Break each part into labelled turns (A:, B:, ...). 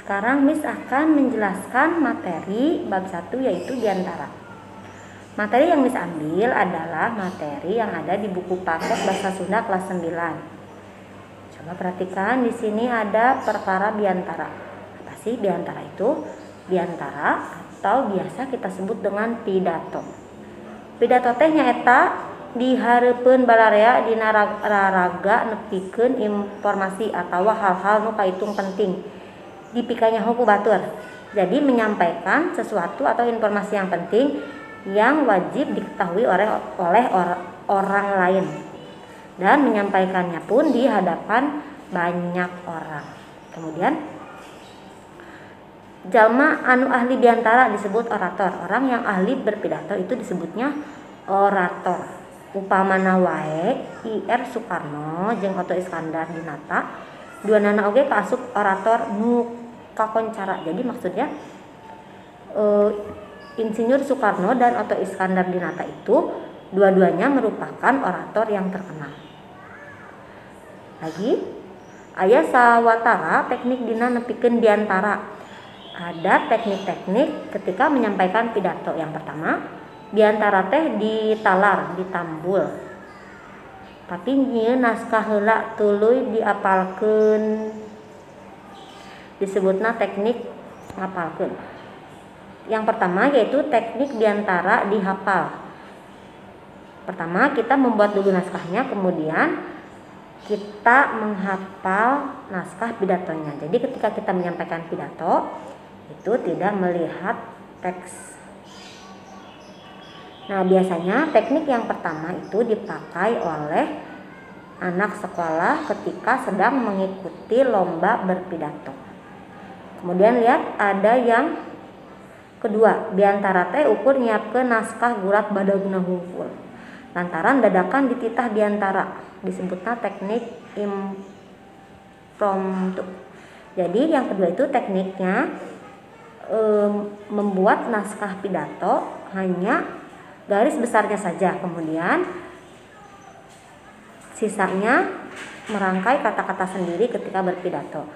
A: Sekarang Miss akan menjelaskan materi bab 1 yaitu diantara. Materi yang Miss ambil adalah materi yang ada di buku paket Bahasa Sunda kelas 9. Coba perhatikan di sini ada perkara biantara. Apa sih biantara itu? Biantara atau biasa kita sebut dengan pidato. Pidato teh nyaeta dihareupeun balarea dina raraga nepikeun informasi atau hal-hal nu kaitung penting dipikanya hukum batur. Jadi menyampaikan sesuatu atau informasi yang penting yang wajib diketahui oleh orang lain dan menyampaikannya pun di hadapan banyak orang. Kemudian jalma anu ahli biantara disebut orator. Orang yang ahli berpidato itu disebutnya orator. Upamana wae Ir Soekarno jeung Otto Iskandar Dinata duanana oge kaasup orator nu kakoncara. Jadi maksudnya Insinyur Soekarno dan Otto Iskandar Dinata itu dua-duanya merupakan orator yang terkenal. Lagi aya sawatara teknik dina nepikeun biantara. Ada teknik-teknik ketika menyampaikan pidato. Yang pertama, biantara teh ditalar, ditambul. Tapi nyieun naskah heula tuluy diapalkeun. Disebutna teknik ngapalkeun. Yang pertama yaitu teknik biantara dihafal. Pertama kita membuat dulu naskahnya, kemudian kita menghafal naskah pidatonya. Jadi ketika kita menyampaikan pidato itu tidak melihat teks. Nah, biasanya teknik yang pertama itu dipakai oleh anak sekolah ketika sedang mengikuti lomba berpidato. Kemudian lihat ada yang kedua, biantara teh ukur nyiapkeun naskah gurat badaguna hungkul. Lantaran dadakan dititah biantara, disebutnya teknik impromptu. Jadi yang kedua itu tekniknya membuat naskah pidato hanya garis besarnya saja, kemudian sisanya merangkai kata-kata sendiri ketika berpidato.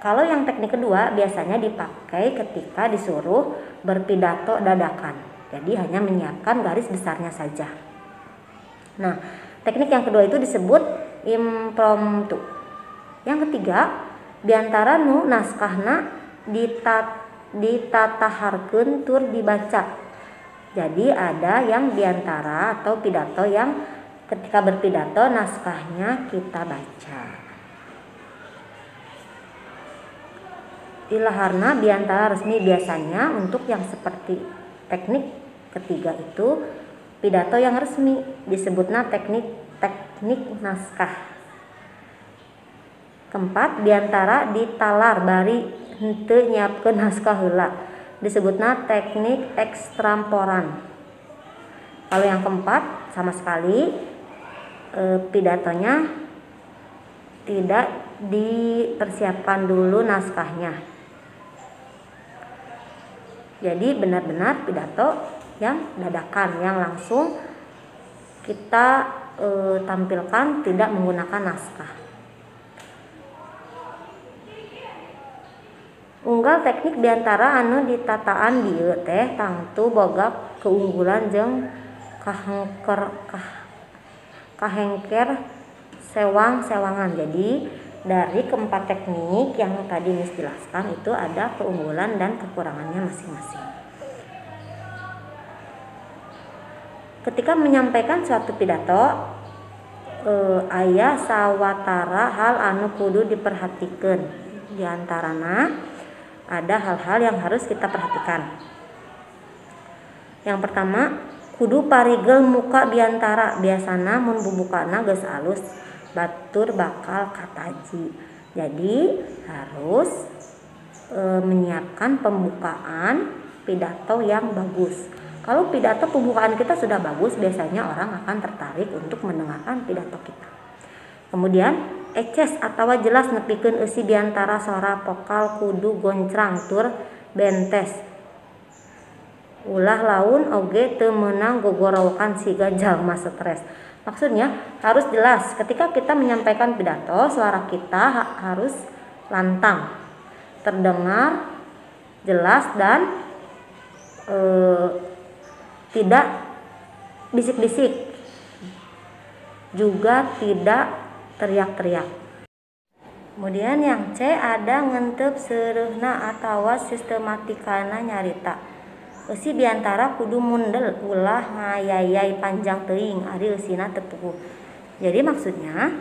A: Kalau yang teknik kedua biasanya dipakai ketika disuruh berpidato dadakan, jadi hanya menyiapkan garis besarnya saja. Nah, teknik yang kedua itu disebut impromptu. Yang ketiga, biantara nu naskahna ditataharkeun tur dibaca. Jadi ada yang biantara atau pidato yang ketika berpidato naskahnya kita baca. Ilaharna biantara resmi biasanya untuk yang seperti teknik ketiga itu pidato yang resmi disebutnya teknik naskah. Keempat, biantara ditalar bari henteu nyiapkeun naskah heula disebutnya teknik ekstramporan. Kalau yang keempat sama sekali pidatonya tidak dipersiapkan dulu naskahnya. Jadi benar-benar pidato yang dadakan, yang langsung kita tampilkan tidak menggunakan naskah. Unggal teknik biantara anu ditataan dieu teh tangtu boga keunggulan jeung kahengker sewang-sewangan. Jadi dari keempat teknik yang tadi Miss jelaskan itu ada keunggulan dan kekurangannya masing-masing. Ketika menyampaikan suatu pidato aya sawatara hal anu kudu diperhatikeun. Di antarana ada hal-hal yang harus kita perhatikan. Yang pertama, kudu parigel muka biantara. Biasana mun bubukana geus alus batur bakal kataji. Jadi harus menyiapkan pembukaan pidato yang bagus. Kalau pidato pembukaan kita sudah bagus, biasanya orang akan tertarik untuk mendengarkan pidato kita. Kemudian eces atau jelas nepikeun eusi biantara sora vokal kudu goncrang tur bentes. Ulah laun oge teu meunang gogorowokan siga jalma stres. Maksudnya harus jelas ketika kita menyampaikan pidato, suara kita harus lantang. terdengar jelas dan tidak bisik-bisik, juga tidak teriak-teriak. Kemudian yang C ada ngentep seureuna atawa sistematikana nyarita. Eusi biantara kudu mundel ulah ngayayai panjang teuing ari eusina teu puguh. Jadi maksudnya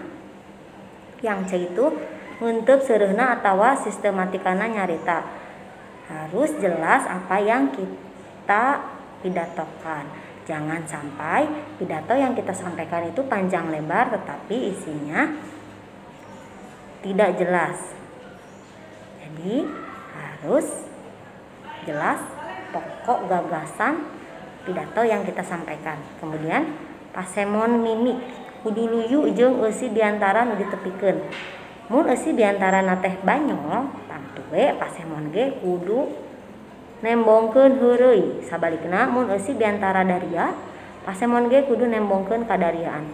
A: yang C itu ngentep seureuna atawa sistematikana nyarita. Harus jelas apa yang kita pidatokan. Jangan sampai pidato yang kita sampaikan itu panjang lebar tetapi isinya tidak jelas. Jadi harus jelas pokok gagasan pidato yang kita sampaikan. Kemudian pasemon mimik kudu luyu jeung eusi diantara nu ditepikeun. Mun eusi diantara teh banyol pantue pasemon ge kudu nembongkeun heureuy. Sabalikna mun eusi diantara daria pasemon ge kudu nembongkeun ka dariaan.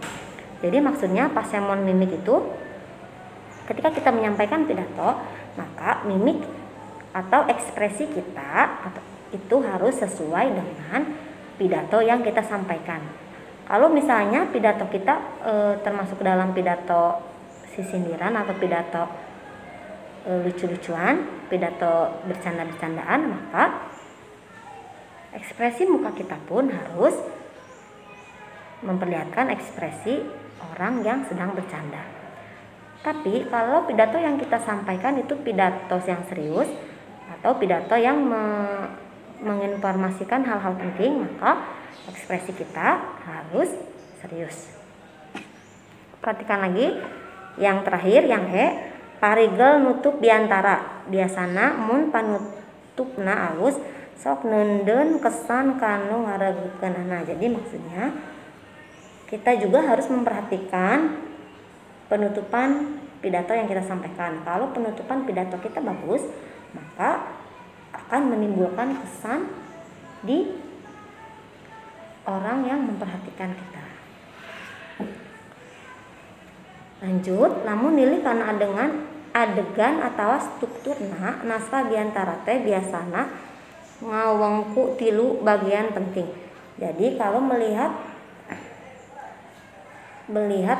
A: Jadi maksudnya pasemon mimik itu ketika kita menyampaikan pidato, maka mimik atau ekspresi kita itu harus sesuai dengan pidato yang kita sampaikan. Kalau misalnya pidato kita termasuk dalam pidato sisindiran atau pidato lucu-lucuan, pidato bercanda-bercandaan, maka ekspresi muka kita pun harus memperlihatkan ekspresi orang yang sedang bercanda. Tapi kalau pidato yang kita sampaikan itu pidato yang serius atau pidato yang menginformasikan hal-hal penting, maka ekspresi kita harus serius. Perhatikan lagi yang terakhir, yang E, parigel nutup biantara. Biasana mun panutupna alus sok neundeun kesan kanu ngaragukeunana. Jadi maksudnya kita juga harus memperhatikan penutupan pidato yang kita sampaikan. Kalau penutupan pidato kita bagus, maka akan menimbulkan kesan di orang yang memperhatikan kita. Lanjut, lamun nilai karena adegan atau strukturna naskah diantara teh biasana ngawengku tilu bagian penting. Jadi kalau melihat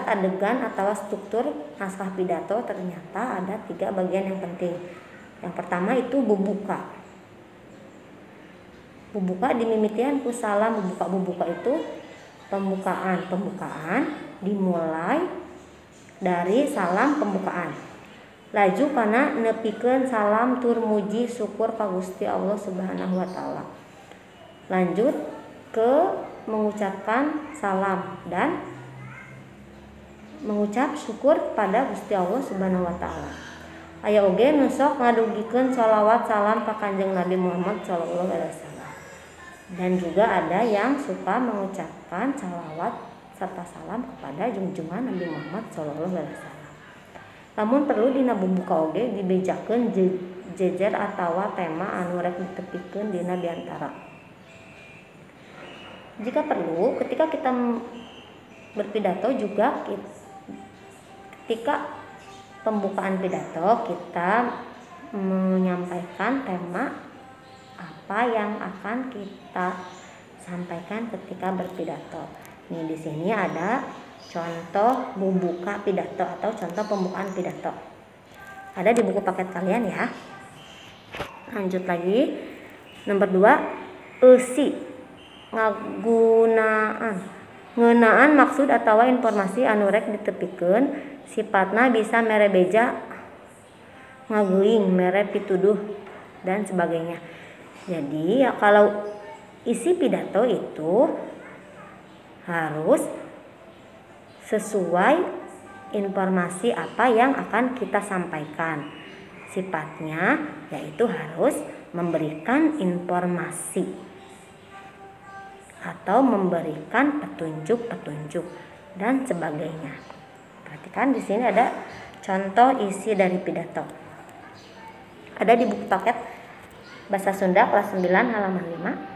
A: adegan atau struktur naskah pidato ternyata ada 3 bagian yang penting. Yang pertama itu bubuka. Bubuka dimimitian ku salam bubuka. Bubuka itu pembukaan dimulai dari salam pembukaan. Laju kana nepikeun salam tur muji syukur ka Gusti Allah Subhanahu wa taala. Lanjut ke mengucapkan salam dan mengucap syukur pada Gusti Allah Subhanahu wa taala. Aya oge nu sok ngadugikeun shalawat salam ka Kanjeng Nabi Muhammad sallallahu alaihi wasallam. Dan juga ada yang suka mengucapkan shalawat serta salam kepada junjungan Nabi Muhammad sallallahu alaihi wasallam. Namun perlu dina bubuka oge dibejakeun jejer atawa tema anu rek ditepikeun dina biantara. Jika perlu, ketika kita berpidato juga ketika pembukaan pidato kita menyampaikan tema apa yang akan kita sampaikan ketika berpidato. Nih di sini ada contoh pembuka pidato atau contoh pembukaan pidato. Ada di buku paket kalian ya. Lanjut lagi. Nomor 2, eusi ngeunaan maksud atau informasi anu rek ditepikeun sifatna bisa mere beja, ngageuing, mere pituduh dan sebagainya. Jadi ya kalau isi pidato itu harus sesuai informasi apa yang akan kita sampaikan. Sifatnya yaitu harus memberikan informasi atau memberikan petunjuk-petunjuk dan sebagainya. Perhatikan di sini ada contoh isi dari pidato. Ada di buku paket Bahasa Sunda kelas 9 halaman 5.